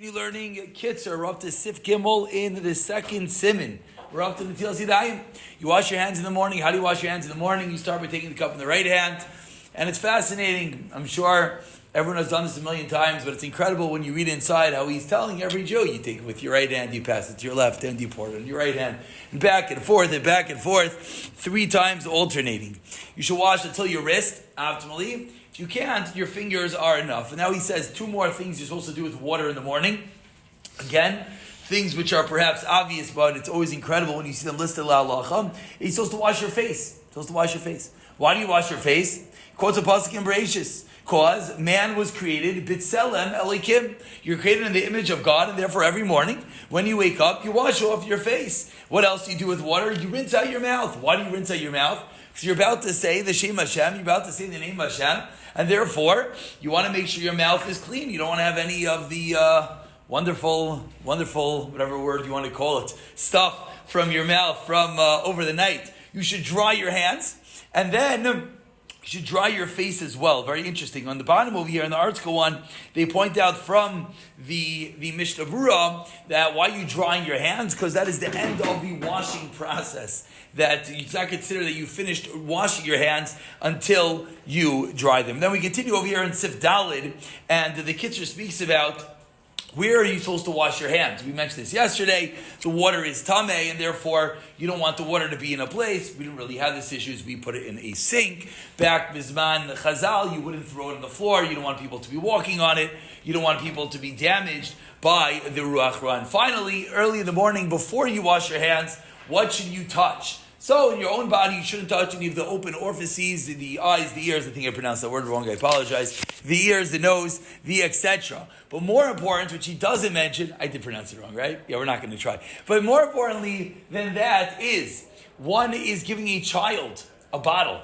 Continue learning Kitzur. We're up to Sif Gimel in the second Siman. We're up to netilas yadaim. You wash your hands in the morning. How do you wash your hands in the morning? You start by taking the cup in the right hand. And it's fascinating. I'm sure everyone has done this a million times, but it's incredible when you read inside how he's telling every Jew, you take it with your right hand, you pass it to your left hand, you pour it on your right hand, and back and forth, 3 times alternating. You should wash until your wrist, optimally. If you can't, your fingers are enough. And now he says 2 more things you're supposed to do with water in the morning. Again, things which are perhaps obvious, but it's always incredible when you see them listed la'alacha. You're supposed to wash your face. Why do you wash your face? Quotes a pasuk in Bereshis. Because man was created, B'Tselem Elikim. You're created in the image of God, and therefore every morning, when you wake up, you wash off your face. What else do you do with water? You rinse out your mouth. Why do you rinse out your mouth? Because you're about to say the Shem Hashem, you're about to say the name Hashem, and therefore, you want to make sure your mouth is clean. You don't want to have any of the wonderful, whatever word you want to call it, stuff from your mouth from over the night. You should dry your hands, and then you should dry your face as well. Very interesting. On the bottom over here in the article one, they point out from the Mishnah Berurah that why you drying your hands? Because that is the end of the washing process. That it's not considered that you finished washing your hands until you dry them. Then we continue over here in Sif Dalid, and the Kitzur speaks about where are you supposed to wash your hands? We mentioned this yesterday. The water is tameh, and therefore you don't want the water to be in a place. We didn't really have this issue, so we put it in a sink. Back Siman Chazal, you wouldn't throw it on the floor. You don't want people to be walking on it. You don't want people to be damaged by the Ruach Ra. And finally, early in the morning, before you wash your hands, what should you touch? So in your own body, you shouldn't touch any of the open orifices, the eyes, the ears. I think I pronounced that word wrong. I apologize. The ears, the nose, the etc. But more important, which he doesn't mention, I did pronounce it wrong, right? Yeah, we're not going to try. But more importantly than that is, one is giving a child a bottle.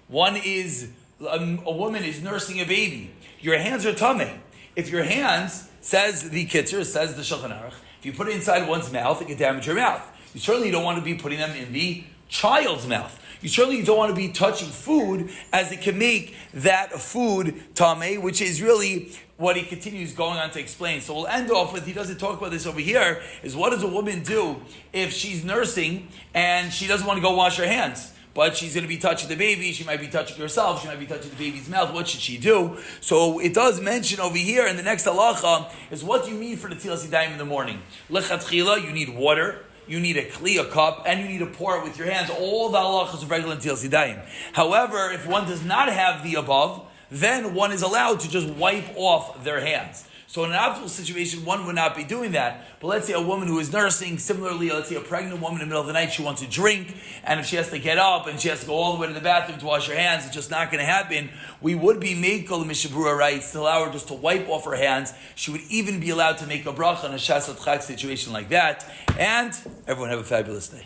One is, a woman is nursing a baby. Your hands are tameh. If your hands, says the Kitzur, says the Shulchan Aruch, if you put it inside one's mouth, it can damage your mouth. You certainly don't want to be putting them in the child's mouth. You certainly don't want to be touching food, as it can make that food tameh, which is really what he continues going on to explain. So we'll end off with, he doesn't talk about this over here, is what does a woman do if she's nursing and she doesn't want to go wash her hands? But she's going to be touching the baby, she might be touching herself, she might be touching the baby's mouth. What should she do? So it does mention over here in the next halacha is what you need for the netilas yadaim in the morning. Lechatchila, you need water. You need a kli, a cup, and you need to pour it with your hands. All the halachas of regular netilas yadayim. However, if one does not have the above, then one is allowed to just wipe off their hands. So in an optimal situation, one would not be doing that. But let's say a woman who is nursing, similarly, let's say a pregnant woman in the middle of the night, she wants to drink, and if she has to get up and she has to go all the way to the bathroom to wash her hands, it's just not going to happen. We would be made, the Mishnah Berurah writes, to allow her just to wipe off her hands. She would even be allowed to make a bracha in a shasat chag situation like that. And everyone have a fabulous day.